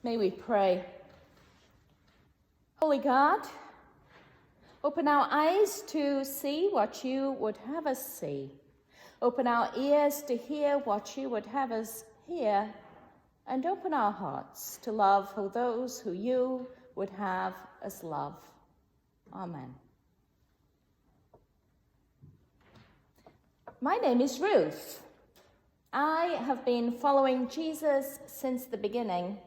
May we pray. Holy God, open our eyes to see what you would have us see. Open our ears to hear what you would have us hear. And open our hearts to love those who you would have us love. Amen. My name is Ruth. I have been following Jesus since the beginning.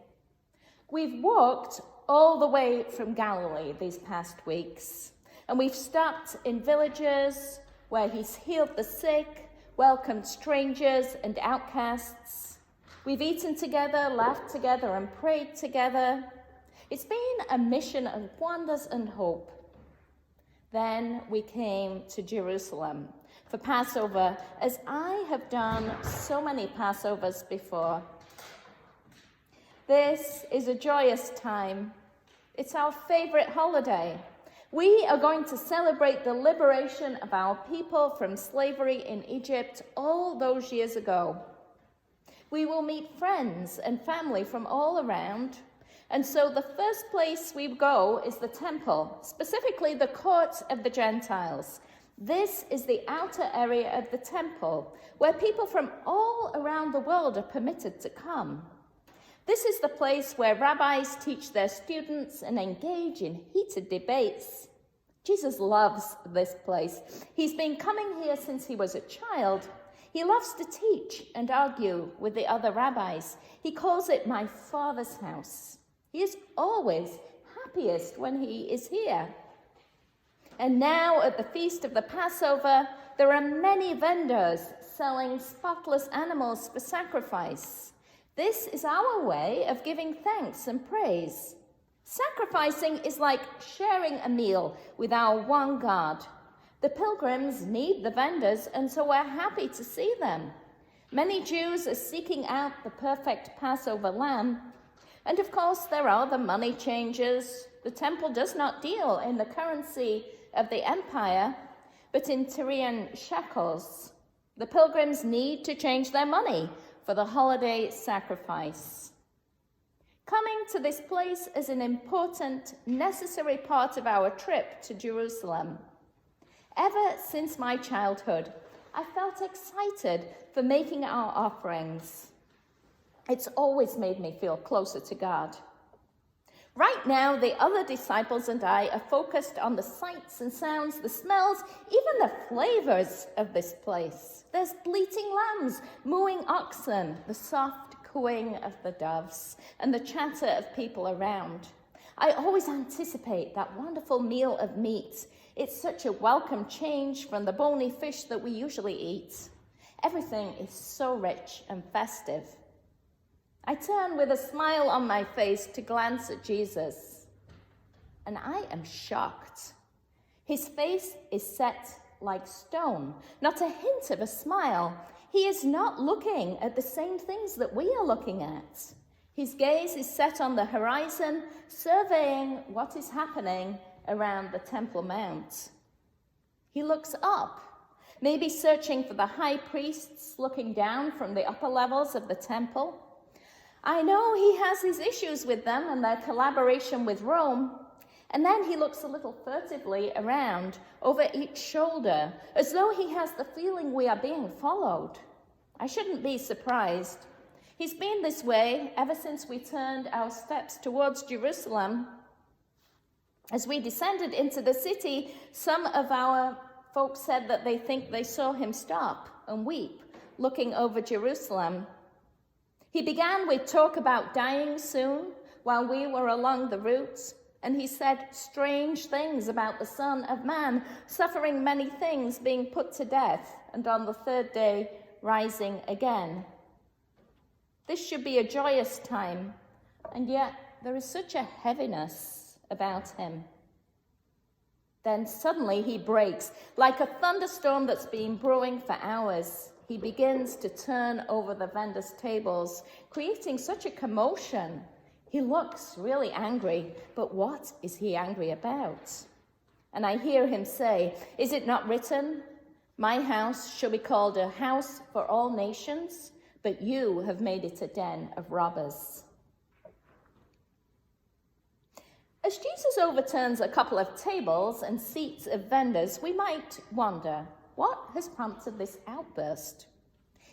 We've walked all the way from Galilee these past weeks, and we've stopped in villages where he's healed the sick, welcomed strangers and outcasts. We've eaten together, laughed together, and prayed together. It's been a mission of wonders and hope. Then we came to Jerusalem for Passover, as I have done so many Passovers before. This is a joyous time. It's our favorite holiday. We are going to celebrate the liberation of our people from slavery in Egypt all those years ago. We will meet friends and family from all around. And so the first place we go is the temple, specifically the courts of the Gentiles. This is the outer area of the temple, where people from all around the world are permitted to come. This is the place where rabbis teach their students and engage in heated debates. Jesus loves this place. He's been coming here since he was a child. He loves to teach and argue with the other rabbis. He calls it my Father's house. He is always happiest when he is here. And now at the feast of the Passover, there are many vendors selling spotless animals for sacrifice. This is our way of giving thanks and praise. Sacrificing is like sharing a meal with our one God. The pilgrims need the vendors, and so we're happy to see them. Many Jews are seeking out the perfect Passover lamb. And of course, there are the money changers. The temple does not deal in the currency of the empire, but in Tyrian shekels. The pilgrims need to change their money for the holiday sacrifice. Coming to this place is an important, necessary part of our trip to Jerusalem. Ever since my childhood, I felt excited for making our offerings. It's always made me feel closer to God. Right now, the other disciples and I are focused on the sights and sounds, the smells, even the flavors of this place. There's bleating lambs, mooing oxen, the soft cooing of the doves, and the chatter of people around. I always anticipate that wonderful meal of meat. It's such a welcome change from the bony fish that we usually eat. Everything is so rich and festive. I turn with a smile on my face to glance at Jesus, and I am shocked. His face is set like stone, not a hint of a smile. He is not looking at the same things that we are looking at. His gaze is set on the horizon, surveying what is happening around the Temple Mount. He looks up, maybe searching for the high priests looking down from the upper levels of the temple. I know he has his issues with them and their collaboration with Rome. And then he looks a little furtively around over each shoulder, as though he has the feeling we are being followed. I shouldn't be surprised. He's been this way ever since we turned our steps towards Jerusalem. As we descended into the city, some of our folks said that they think they saw him stop and weep, looking over Jerusalem. He began with talk about dying soon while we were along the route, and he said strange things about the Son of Man, suffering many things, being put to death, and on the third day rising again. This should be a joyous time, and yet there is such a heaviness about him. Then suddenly he breaks, like a thunderstorm that's been brewing for hours. He begins to turn over the vendors' tables, creating such a commotion. He looks really angry, but what is he angry about? And I hear him say, "Is it not written, my house shall be called a house for all nations, but you have made it a den of robbers." As Jesus overturns a couple of tables and seats of vendors, we might wonder, what has prompted this outburst?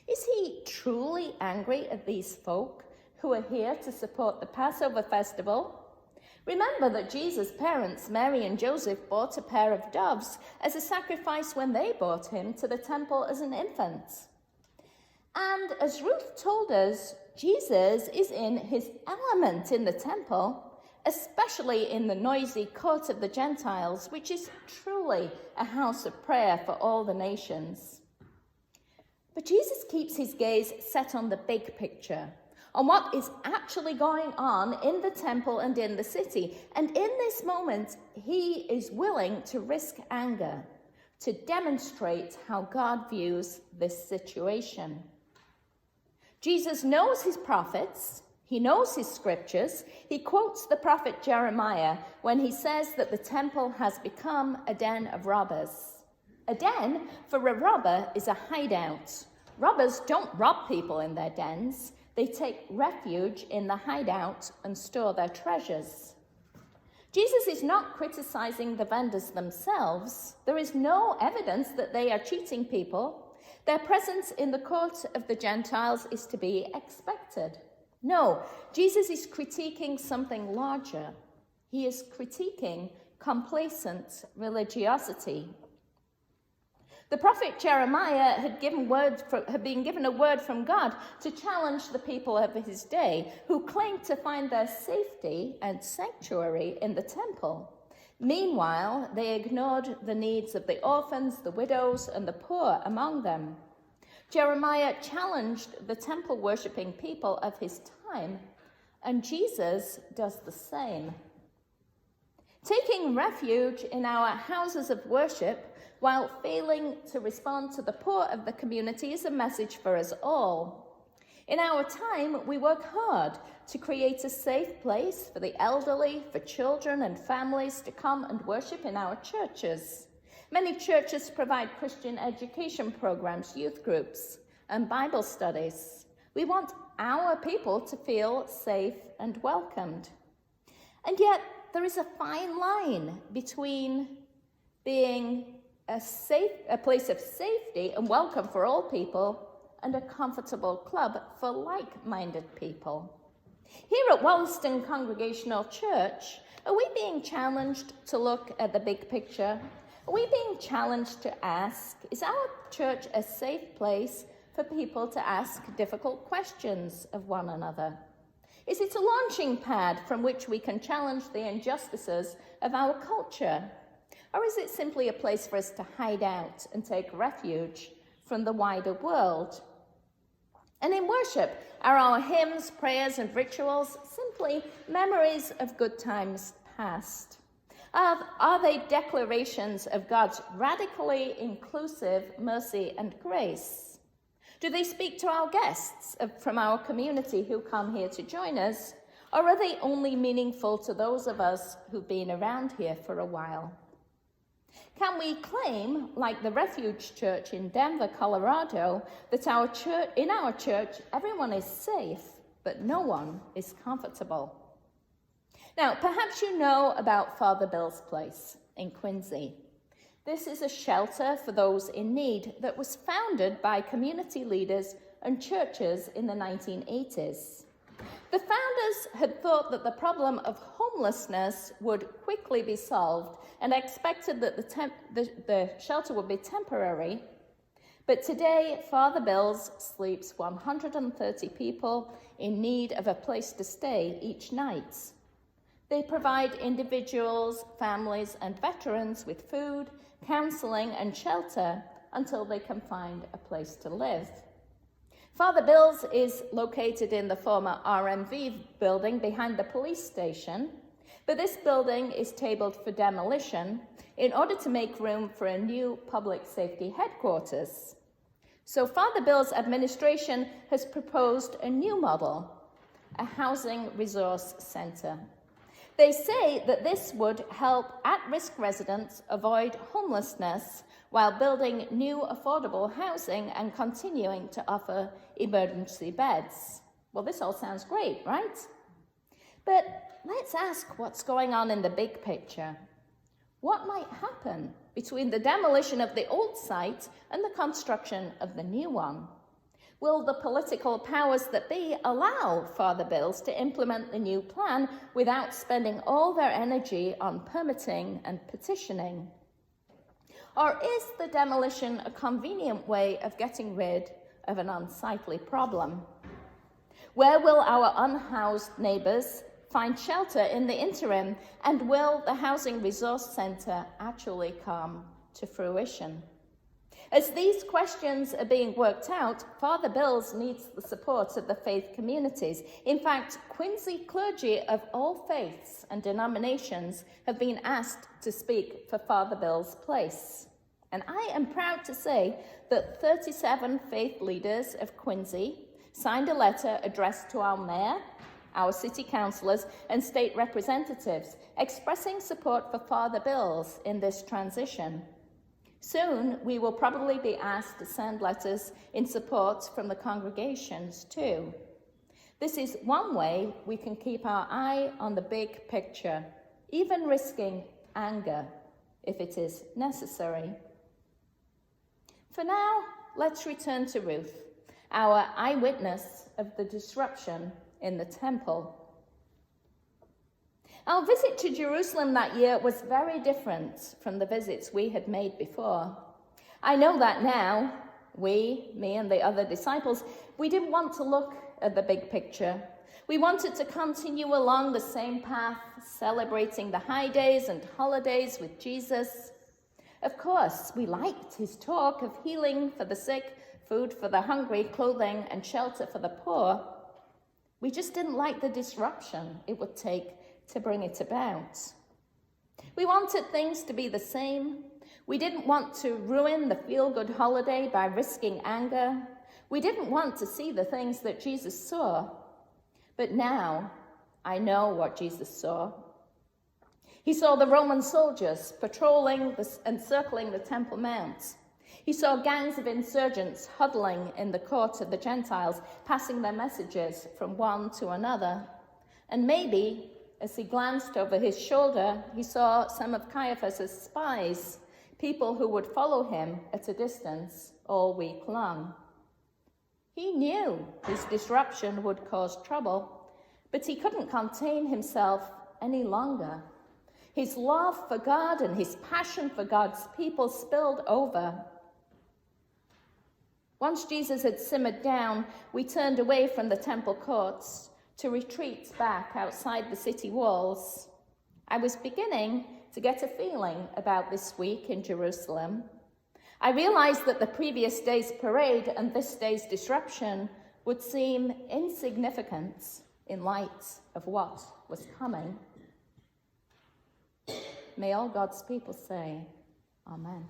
Is he truly angry at these folk who are here to support the Passover festival? Remember that Jesus' parents, Mary and Joseph, bought a pair of doves as a sacrifice when they brought him to the temple as an infant. And as Ruth told us, Jesus is in his element in the temple, especially in the noisy court of the Gentiles, which is truly a house of prayer for all the nations. But Jesus keeps his gaze set on the big picture, on what is actually going on in the temple and in the city. And in this moment, he is willing to risk anger to demonstrate how God views this situation. Jesus knows his prophets. He knows his scriptures. He quotes the prophet Jeremiah when he says that the temple has become a den of robbers. A den for a robber is a hideout. Robbers don't rob people in their dens. They take refuge in the hideout and store their treasures. Jesus is not criticizing the vendors themselves. There is no evidence that they are cheating people. Their presence in the court of the Gentiles is to be expected. No, Jesus is critiquing something larger. He is critiquing complacent religiosity. The prophet Jeremiah had been given a word from God to challenge the people of his day who claimed to find their safety and sanctuary in the temple. Meanwhile, they ignored the needs of the orphans, the widows, and the poor among them. Jeremiah challenged the temple-worshipping people of his time, and Jesus does the same. Taking refuge in our houses of worship while failing to respond to the poor of the community is a message for us all. In our time, we work hard to create a safe place for the elderly, for children and families to come and worship in our churches. Many churches provide Christian education programs, youth groups, and Bible studies. We want our people to feel safe and welcomed. And yet, there is a fine line between being a place of safety and welcome for all people and a comfortable club for like-minded people. Here at Wollaston Congregational Church, are we being challenged to look at the big picture? Are we being challenged to ask, is our church a safe place for people to ask difficult questions of one another? Is it a launching pad from which we can challenge the injustices of our culture? Or is it simply a place for us to hide out and take refuge from the wider world? And in worship, are our hymns, prayers, and rituals simply memories of good times past? Are they declarations of God's radically inclusive mercy and grace? Do they speak to our guests from our community who come here to join us? Or are they only meaningful to those of us who've been around here for a while? Can we claim, like the Refuge Church in Denver, Colorado, that in our church everyone is safe, but no one is comfortable? Now, perhaps you know about Father Bill's Place in Quincy. This is a shelter for those in need that was founded by community leaders and churches in the 1980s. The founders had thought that the problem of homelessness would quickly be solved and expected that the shelter would be temporary. But today, Father Bill's sleeps 130 people in need of a place to stay each night. They provide individuals, families, and veterans with food, counseling, and shelter until they can find a place to live. Father Bill's is located in the former RMV building behind the police station, but this building is tabled for demolition in order to make room for a new public safety headquarters. So Father Bill's administration has proposed a new model, a housing resource center. They say that this would help at-risk residents avoid homelessness while building new affordable housing and continuing to offer emergency beds. Well, this all sounds great, right? But let's ask what's going on in the big picture. What might happen between the demolition of the old site and the construction of the new one? Will the political powers that be allow Father Bills to implement the new plan without spending all their energy on permitting and petitioning? Or is the demolition a convenient way of getting rid of an unsightly problem? Where will our unhoused neighbours find shelter in the interim, and will the Housing Resource Centre actually come to fruition? As these questions are being worked out, Father Bills needs the support of the faith communities. In fact, Quincy clergy of all faiths and denominations have been asked to speak for Father Bills' place. And I am proud to say that 37 faith leaders of Quincy signed a letter addressed to our mayor, our city councillors and state representatives, expressing support for Father Bills in this transition. Soon, we will probably be asked to send letters in support from the congregations too. This is one way we can keep our eye on the big picture, even risking anger if it is necessary. For now, let's return to Ruth, our eyewitness of the disruption in the temple. Our visit to Jerusalem that year was very different from the visits we had made before. I know that now, me and the other disciples, we didn't want to look at the big picture. We wanted to continue along the same path, celebrating the high days and holidays with Jesus. Of course, we liked his talk of healing for the sick, food for the hungry, clothing and shelter for the poor. We just didn't like the disruption it would take to bring it about. We wanted things to be the same. We didn't want to ruin the feel-good holiday by risking anger. We didn't want to see the things that Jesus saw. But now, I know what Jesus saw. He saw the Roman soldiers patrolling and circling the Temple Mount. He saw gangs of insurgents huddling in the court of the Gentiles, passing their messages from one to another. And maybe, as he glanced over his shoulder, he saw some of Caiaphas' spies, people who would follow him at a distance all week long. He knew his disruption would cause trouble, but he couldn't contain himself any longer. His love for God and his passion for God's people spilled over. Once Jesus had simmered down, we turned away from the temple courts to retreat back outside the city walls. I was beginning to get a feeling about this week in Jerusalem. I realized that the previous day's parade and this day's disruption would seem insignificant in light of what was coming. May all God's people say, Amen.